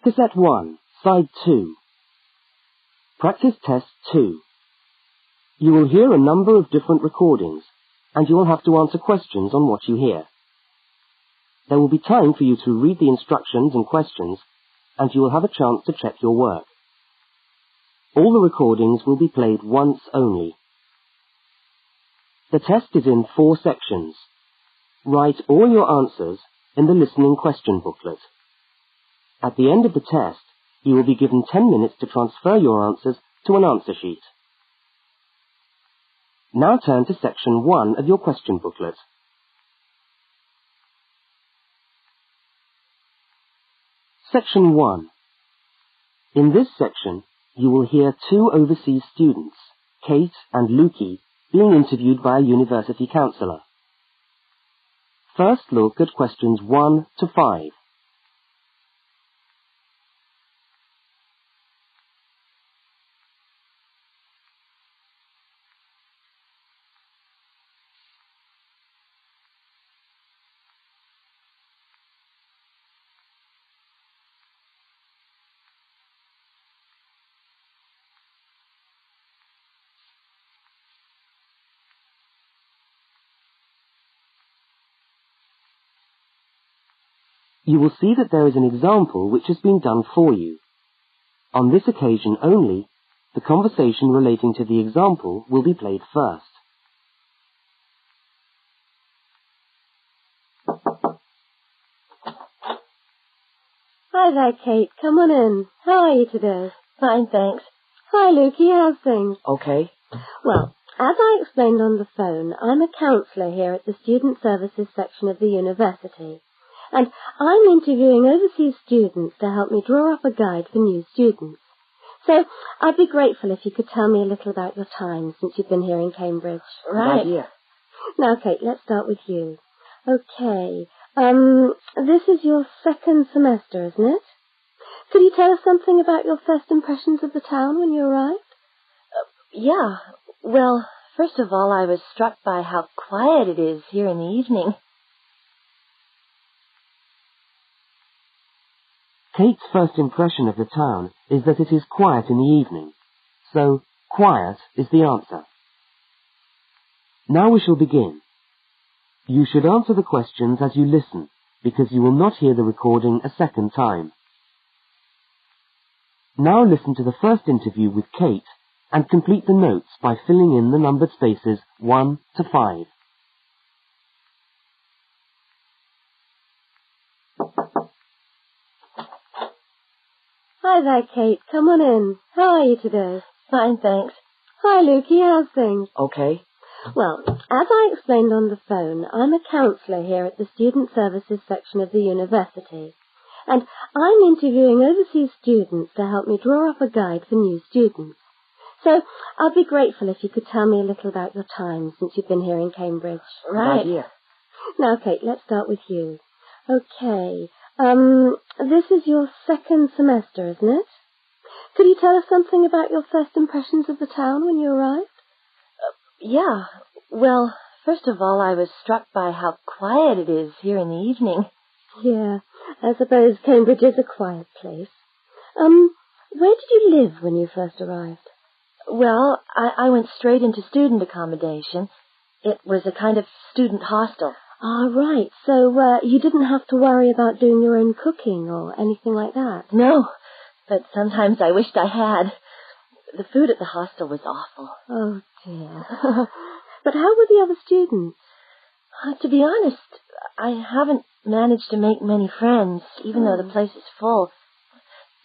Cassette 1, Side 2. Practice Test 2. You will hear a number of different recordings, and you will have to answer questions on what you hear. There will be time for you to read the instructions and questions, and you will have a chance to check your work. All the recordings will be played once only. The test is in 4 sections. Write all your answers in the listening question booklet. At the end of the test, you will be given 10 minutes to transfer your answers to an answer sheet. Now turn to section 1 of your question booklet. Section 1. In this section, you will hear 2 overseas students, Kate and Luki, being interviewed by a university counsellor. First look at questions 1 to 5. You will see that there is an example which has been done for you. On this occasion only, the conversation relating to the example will be played first. Hi there, Kate. Come on in. How are you today? Fine, thanks. Hi, Luki. How's things? Okay. Well, as I explained on the phone, I'm a counsellor here at the Student Services section of the university. And I'm interviewing overseas students to help me draw up a guide for new students. So I'd be grateful if you could tell me a little about your time since you've been here in Cambridge. Right. Good idea. Now, Kate, let's start with you. Okay. This is your 2nd semester, isn't it? Could you tell us something about your first impressions of the town when you arrived? Yeah. Well, first of all, I was struck by how quiet it is here in the evening. Kate's first impression of the town is that it is quiet in the evening, so quiet is the answer. Now we shall begin. You should answer the questions as you listen, because you will not hear the recording a second time. Now listen to the first interview with Kate and complete the notes by filling in the numbered spaces 1 to 5. Hi there, Kate. Come on in. How are you today? Fine, thanks. Hi, Luki. How's things? Okay. Well, as I explained on the phone, I'm a counsellor here at the Student Services section of the university. And I'm interviewing overseas students to help me draw up a guide for new students. So I'd be grateful if you could tell me a little about your time since you've been here in Cambridge. Right. Good idea. Now, Kate, let's start with you. Okay. This is your 2nd semester, isn't it? Could you tell us something about your first impressions of the town when you arrived? Yeah. Well, first of all, I was struck by how quiet it is here in the evening. Yeah, I suppose Cambridge is a quiet place. Where did you live when you first arrived? Well, I went straight into student accommodation. It was a kind of student hostel. Ah, right. So, you didn't have to worry about doing your own cooking or anything like that? No, but sometimes I wished I had. The food at the hostel was awful. Oh, dear. But how were the other students? To be honest, I haven't managed to make many friends, even though the place is full.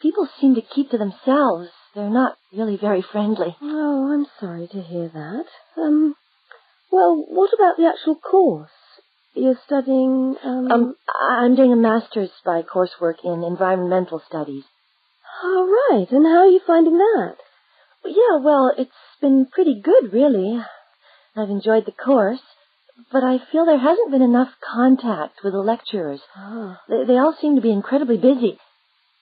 People seem to keep to themselves. They're not really very friendly. Oh, I'm sorry to hear that. Well, what about the actual course? You're studying, I'm doing a master's by coursework in environmental studies. Oh, right. And how are you finding that? Yeah, well, it's been pretty good, really. I've enjoyed the course, but I feel there hasn't been enough contact with the lecturers. Oh. They all seem to be incredibly busy.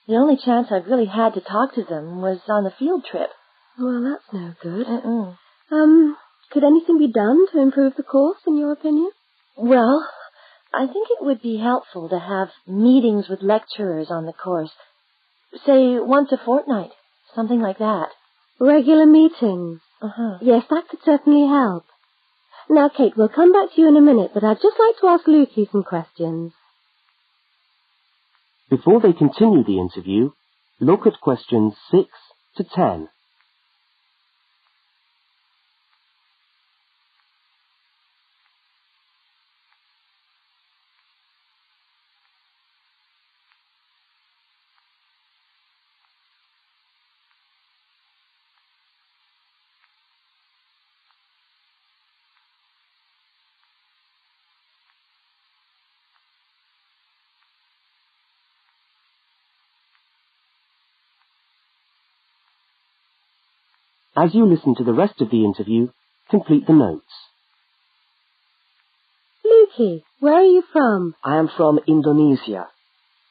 The only chance I've really had to talk to them was on the field trip. Well, that's no good. Mm-mm. Could anything be done to improve the course, in your opinion? Well, I think it would be helpful to have meetings with lecturers on the course. Say once a fortnight, something like that. Regular meetings. Yes, that could certainly help. Now, Kate, we'll come back to you in a minute, but I'd just like to ask Luki some questions. Before they continue the interview, look at questions 6 to 10. As you listen to the rest of the interview, complete the notes. Luki, where are you from? I am from Indonesia.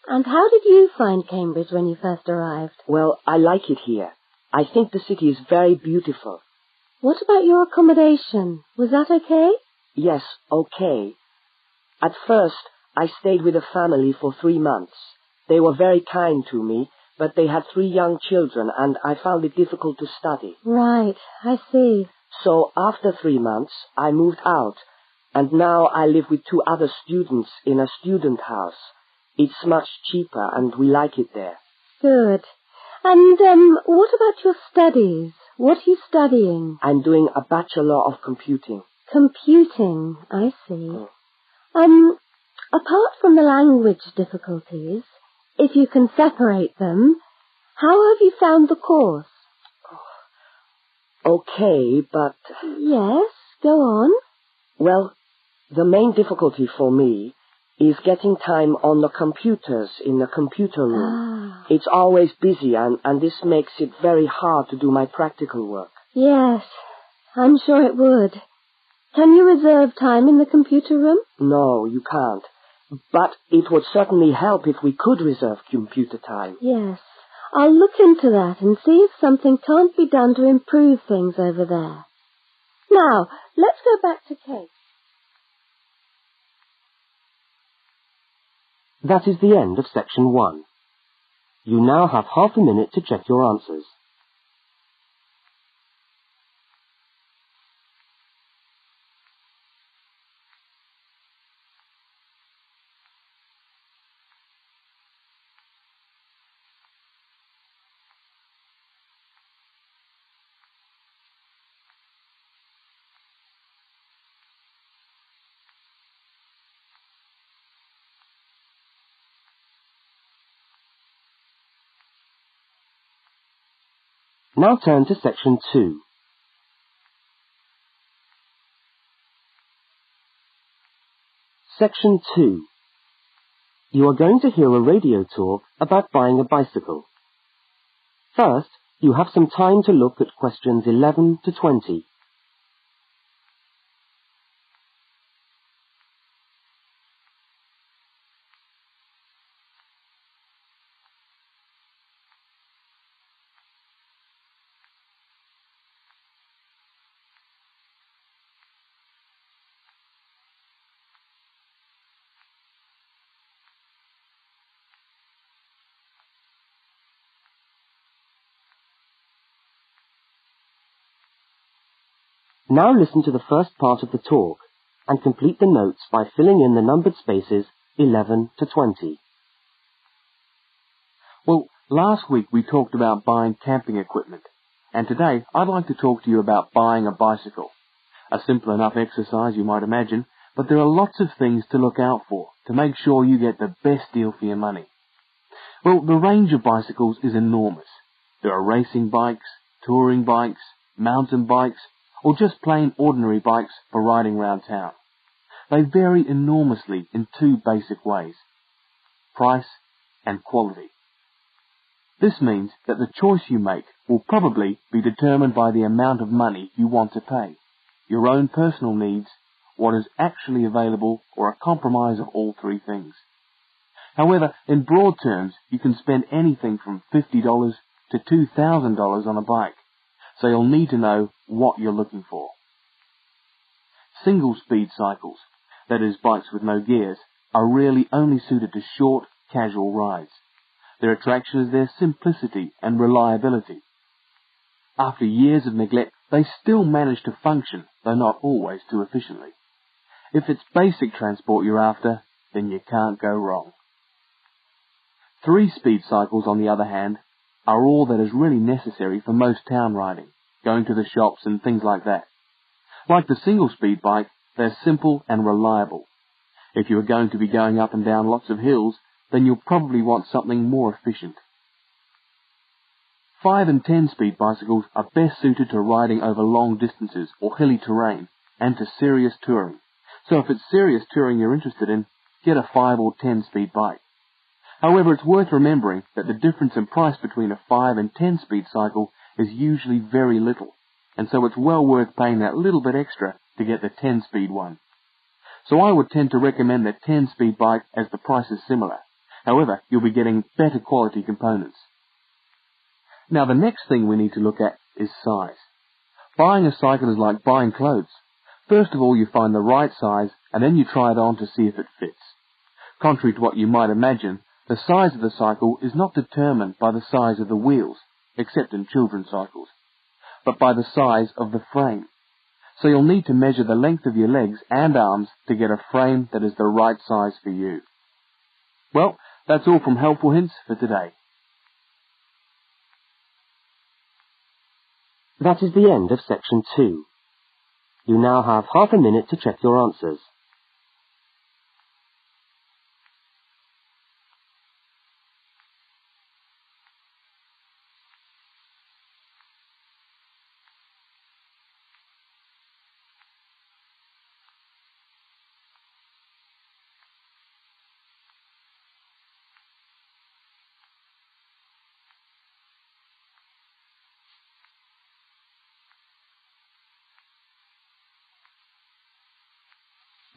And how did you find Cambridge when you first arrived? Well, I like it here. I think the city is very beautiful. What about your accommodation? Was that okay? Yes, okay. At first, I stayed with a family for 3 months. They were very kind to me, but they had 3 young children, and I found it difficult to study. Right, I see. So after 3 months, I moved out, and now I live with 2 other students in a student house. It's much cheaper, and we like it there. Good. And, what about your studies? What are you studying? I'm doing a Bachelor of Computing. Computing, I see. Apart from the language difficulties, if you can separate them, how have you found the course? Okay, but... Yes, go on. Well, the main difficulty for me is getting time on the computers in the computer room. It's always busy, and this makes it very hard to do my practical work. Yes, I'm sure it would. Can you reserve time in the computer room? No, you can't. But it would certainly help if we could reserve computer time. Yes, I'll look into that and see if something can't be done to improve things over there. Now, let's go back to Kate. That is the end of section 1. You now have half a minute to check your answers. Now turn to section 2. Section 2. You are going to hear a radio talk about buying a bicycle. First, you have some time to look at questions 11 to 20. Now listen to the first part of the talk and complete the notes by filling in the numbered spaces 11 to 20. Well, last week we talked about buying camping equipment, and today I'd like to talk to you about buying a bicycle. A simple enough exercise, you might imagine, but there are lots of things to look out for to make sure you get the best deal for your money. Well, the range of bicycles is enormous. There are racing bikes, touring bikes, mountain bikes, or just plain ordinary bikes for riding around town. They vary enormously in 2 basic ways: price and quality. This means that the choice you make will probably be determined by the amount of money you want to pay, your own personal needs, what is actually available, or a compromise of all 3 things. However, in broad terms, you can spend anything from $50 to $2,000 on a bike, so you'll need to know what you're looking for. Single-speed cycles, that is bikes with no gears, are really only suited to short, casual rides. Their attraction is their simplicity and reliability. After years of neglect, they still manage to function, though not always too efficiently. If it's basic transport you're after, then you can't go wrong. 3-speed cycles, on the other hand, are all that is really necessary for most town riding, going to the shops and things like that. Like the single-speed bike, they're simple and reliable. If you are going to be going up and down lots of hills, then you'll probably want something more efficient. 5- and 10-speed bicycles are best suited to riding over long distances or hilly terrain and to serious touring. So if it's serious touring you're interested in, get a 5- or 10-speed bike. However, it's worth remembering that the difference in price between a 5- and 10-speed cycle is usually very little, and so it's well worth paying that little bit extra to get the 10-speed one. So I would tend to recommend the 10-speed bike as the price is similar. However, you'll be getting better quality components. Now the next thing we need to look at is size. Buying a cycle is like buying clothes. First of all, you find the right size, and then you try it on to see if it fits. Contrary to what you might imagine, the size of the cycle is not determined by the size of the wheels, except in children's cycles, but by the size of the frame. So you'll need to measure the length of your legs and arms to get a frame that is the right size for you. Well, that's all from Helpful Hints for today. That is the end of section 2. You now have half a minute to check your answers.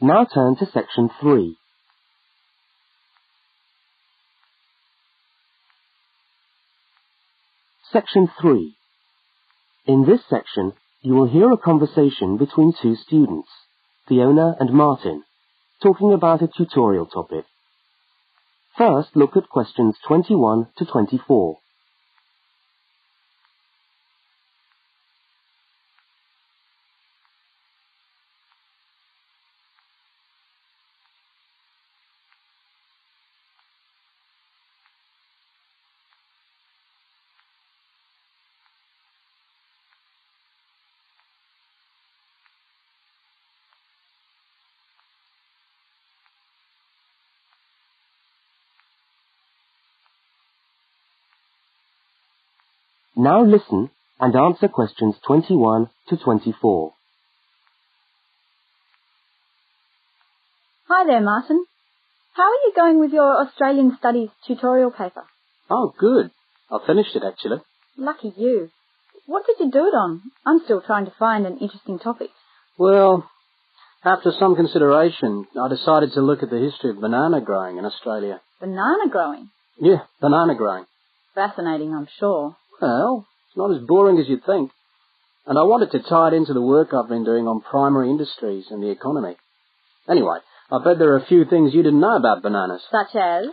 Now turn to section 3. Section 3. In this section, you will hear a conversation between two students, Fiona and Martin, talking about a tutorial topic. First, look at questions 21 to 24. Now listen and answer questions 21 to 24. Hi there, Martin. How are you going with your Australian Studies tutorial paper? Oh, good. I finished it, actually. Lucky you. What did you do it on? I'm still trying to find an interesting topic. Well, after some consideration, I decided to look at the history of banana growing in Australia. Banana growing? Yeah, banana growing. Fascinating, I'm sure. Well, it's not as boring as you'd think. And I wanted to tie it into the work I've been doing on primary industries and the economy. Anyway, I bet there are a few things you didn't know about bananas. Such as?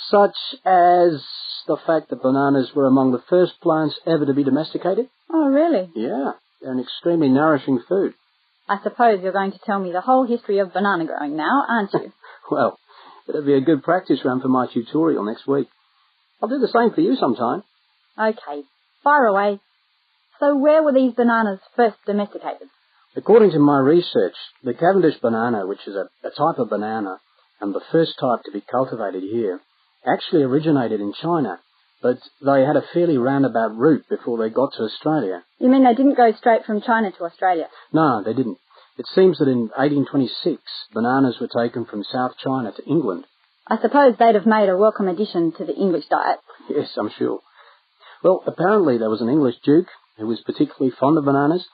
Such as the fact that bananas were among the first plants ever to be domesticated. Oh, really? Yeah, they're an extremely nourishing food. I suppose you're going to tell me the whole history of banana growing now, aren't you? Well, it'll be a good practice run for my tutorial next week. I'll do the same for you sometime. Okay, fire away. So where were these bananas first domesticated? According to my research, the Cavendish banana, which is a type of banana, and the first type to be cultivated here, actually originated in China, but they had a fairly roundabout route before they got to Australia. You mean they didn't go straight from China to Australia? No, they didn't. It seems that in 1826, bananas were taken from South China to England. I suppose they'd have made a welcome addition to the English diet. Yes, I'm sure. Well, apparently there was an English duke who was particularly fond of bananas,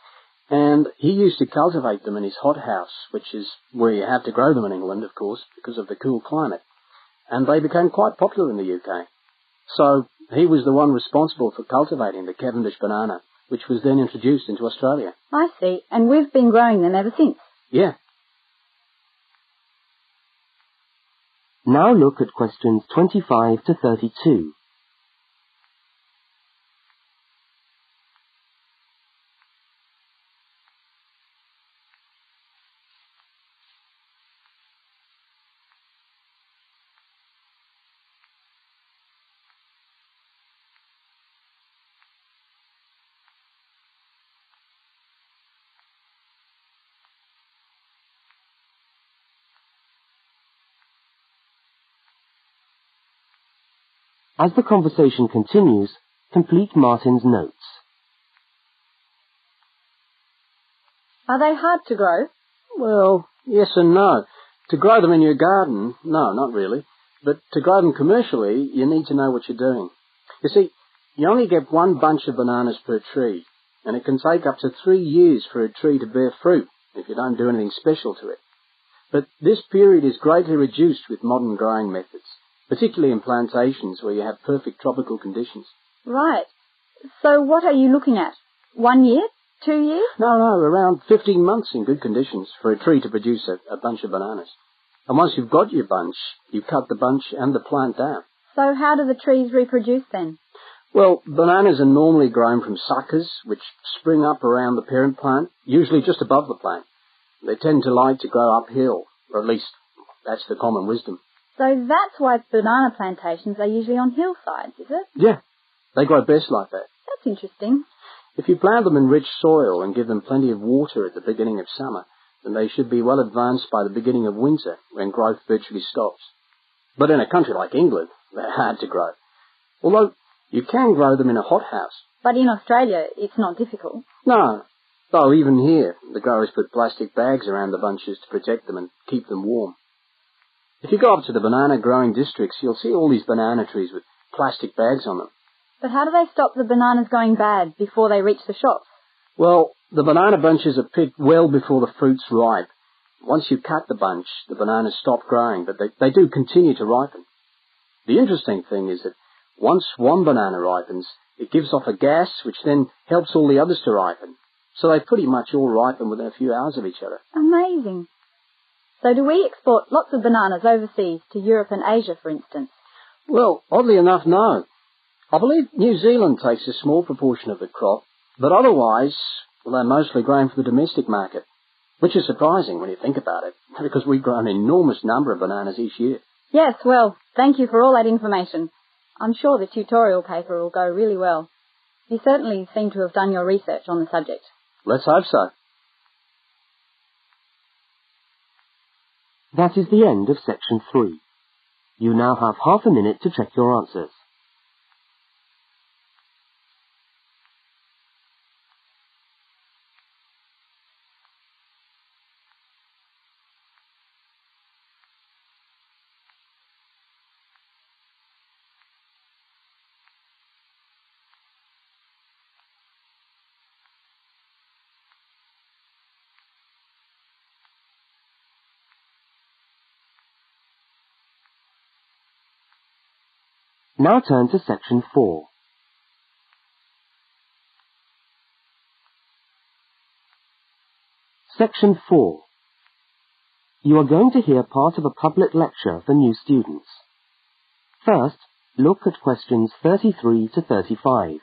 and he used to cultivate them in his hothouse, which is where you have to grow them in England, of course, because of the cool climate. And they became quite popular in the UK. So he was the one responsible for cultivating the Cavendish banana, which was then introduced into Australia. I see, and we've been growing them ever since. Yeah. Now look at questions 25 to 32. As the conversation continues, complete Martin's notes. Are they hard to grow? Well, yes and no. To grow them in your garden, no, not really. But to grow them commercially, you need to know what you're doing. You see, you only get one bunch of bananas per tree, and it can take up to 3 years for a tree to bear fruit if you don't do anything special to it. But this period is greatly reduced with modern growing methods, particularly in plantations where you have perfect tropical conditions. Right. So what are you looking at? 1 year? 2 years? No, around 15 months in good conditions for a tree to produce a bunch of bananas. And once you've got your bunch, you cut the bunch and the plant down. So how do the trees reproduce then? Well, bananas are normally grown from suckers, which spring up around the parent plant, usually just above the plant. They tend to like to grow uphill, or at least that's the common wisdom. So that's why banana plantations are usually on hillsides, is it? Yeah, they grow best like that. That's interesting. If you plant them in rich soil and give them plenty of water at the beginning of summer, then they should be well advanced by the beginning of winter, when growth virtually stops. But in a country like England, they're hard to grow. Although you can grow them in a hothouse. But in Australia, it's not difficult. No, though even here, the growers put plastic bags around the bunches to protect them and keep them warm. If you go up to the banana growing districts, you'll see all these banana trees with plastic bags on them. But how do they stop the bananas going bad before they reach the shops? Well, the banana bunches are picked well before the fruit's ripe. Once you cut the bunch, the bananas stop growing, but they do continue to ripen. The interesting thing is that once one banana ripens, it gives off a gas which then helps all the others to ripen. So they pretty much all ripen within a few hours of each other. Amazing. So do we export lots of bananas overseas to Europe and Asia, for instance? Well, oddly enough, no. I believe New Zealand takes a small proportion of the crop, but otherwise, well, they're mostly grown for the domestic market, which is surprising when you think about it, because we grow an enormous number of bananas each year. Yes, well, thank you for all that information. I'm sure the tutorial paper will go really well. You certainly seem to have done your research on the subject. Let's hope so. That is the end of section 3. You now have half a minute to check your answers. Now turn to section 4. Section 4. You are going to hear part of a public lecture for new students. First, look at questions 33 to 35.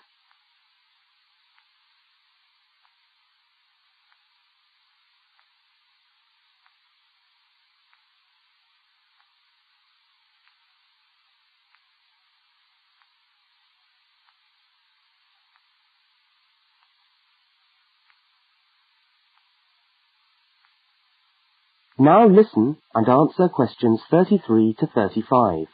Now listen and answer questions 33 to 35.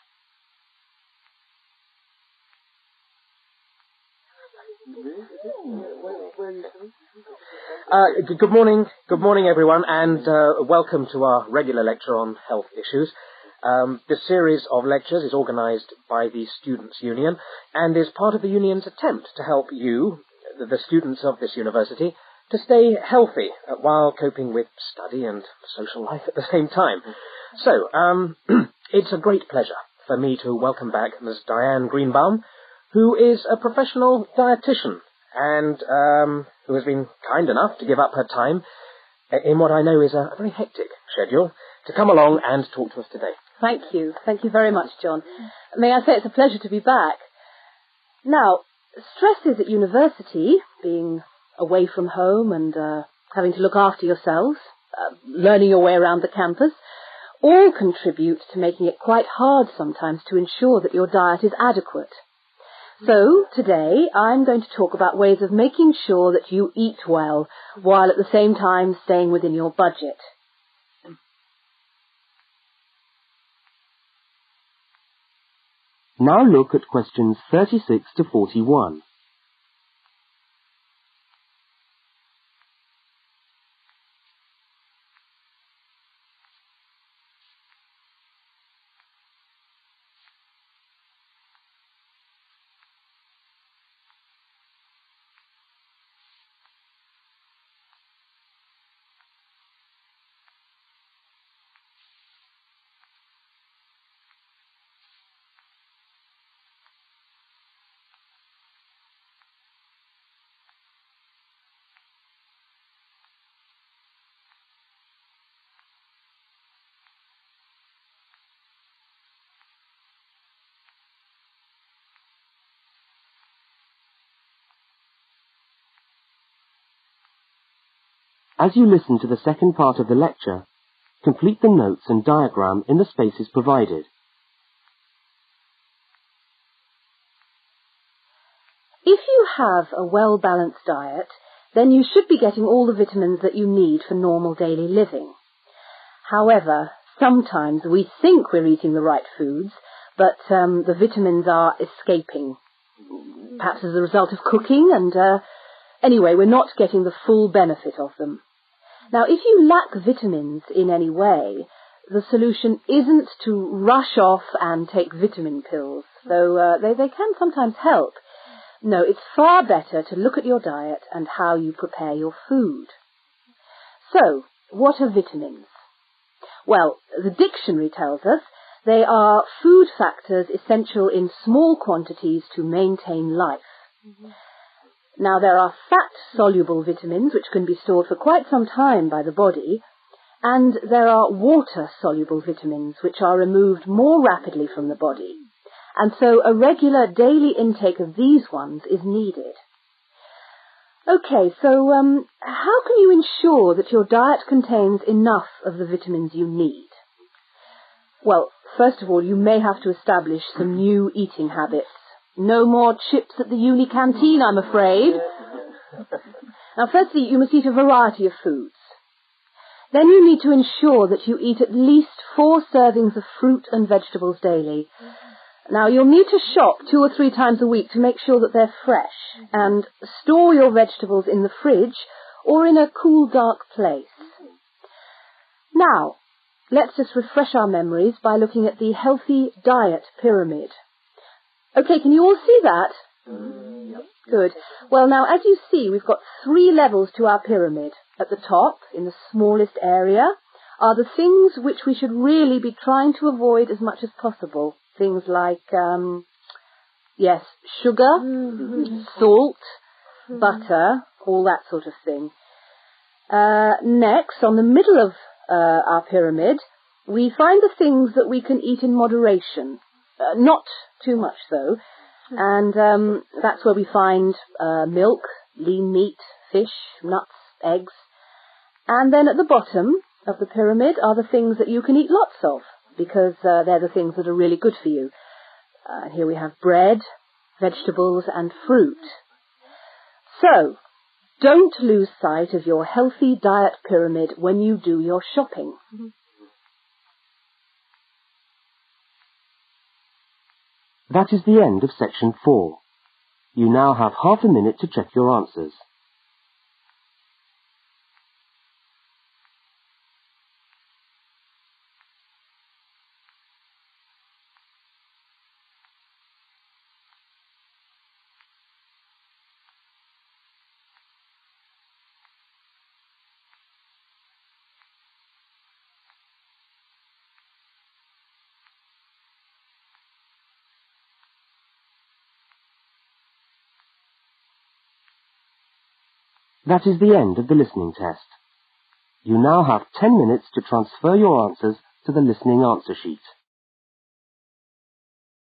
Good morning everyone, and welcome to our regular lecture on health issues. This series of lectures is organised by the Students' Union and is part of the Union's attempt to help you, the students of this university, to stay healthy while coping with study and social life at the same time. So, it's a great pleasure for me to welcome back Ms. Diane Greenbaum, who is a professional dietitian and who has been kind enough to give up her time in what I know is a very hectic schedule to come along and talk to us today. Thank you. Thank you very much, John. May I say it's a pleasure to be back. Now, stresses at university, being away from home and having to look after yourselves, learning your way around the campus, all contribute to making it quite hard sometimes to ensure that your diet is adequate. So, today, I'm going to talk about ways of making sure that you eat well, while at the same time staying within your budget. Now look at questions 36 to 41. As you listen to the second part of the lecture, complete the notes and diagram in the spaces provided. If you have a well-balanced diet, then you should be getting all the vitamins that you need for normal daily living. However, sometimes we think we're eating the right foods, but the vitamins are escaping, perhaps as a result of cooking, and anyway, we're not getting the full benefit of them. Now, if you lack vitamins in any way, the solution isn't to rush off and take vitamin pills, though they can sometimes help. No, it's far better to look at your diet and how you prepare your food. So, what are vitamins? Well, the dictionary tells us they are food factors essential in small quantities to maintain life. Now, there are fat-soluble vitamins which can be stored for quite some time by the body, and there are water-soluble vitamins which are removed more rapidly from the body, and so a regular daily intake of these ones is needed. Okay, so how can you ensure that your diet contains enough of the vitamins you need? Well, first of all, you may have to establish some new eating habits. No more chips at the uni canteen, I'm afraid. Now, firstly, you must eat a variety of foods. Then you need to ensure that you eat at least 4 servings of fruit and vegetables daily. Now, you'll need to shop 2 or 3 times a week to make sure that they're fresh, and store your vegetables in the fridge or in a cool, dark place. Now, let's just refresh our memories by looking at the healthy diet pyramid. Okay, can you all see that? Good. Well, now, as you see, we've got 3 levels to our pyramid. At the top, in the smallest area, are the things which we should really be trying to avoid as much as possible. Things like, sugar, salt, butter, all that sort of thing. Next, on the middle of our pyramid, we find the things that we can eat in moderation. Not too much, though. And that's where we find milk, lean meat, fish, nuts, eggs. And then at the bottom of the pyramid are the things that you can eat lots of, because they're the things that are really good for you. Here we have bread, vegetables, and fruit. So, don't lose sight of your healthy diet pyramid when you do your shopping. That is the end of section 4. You now have half a minute to check your answers. That is the end of the listening test. You now have 10 minutes to transfer your answers to the listening answer sheet.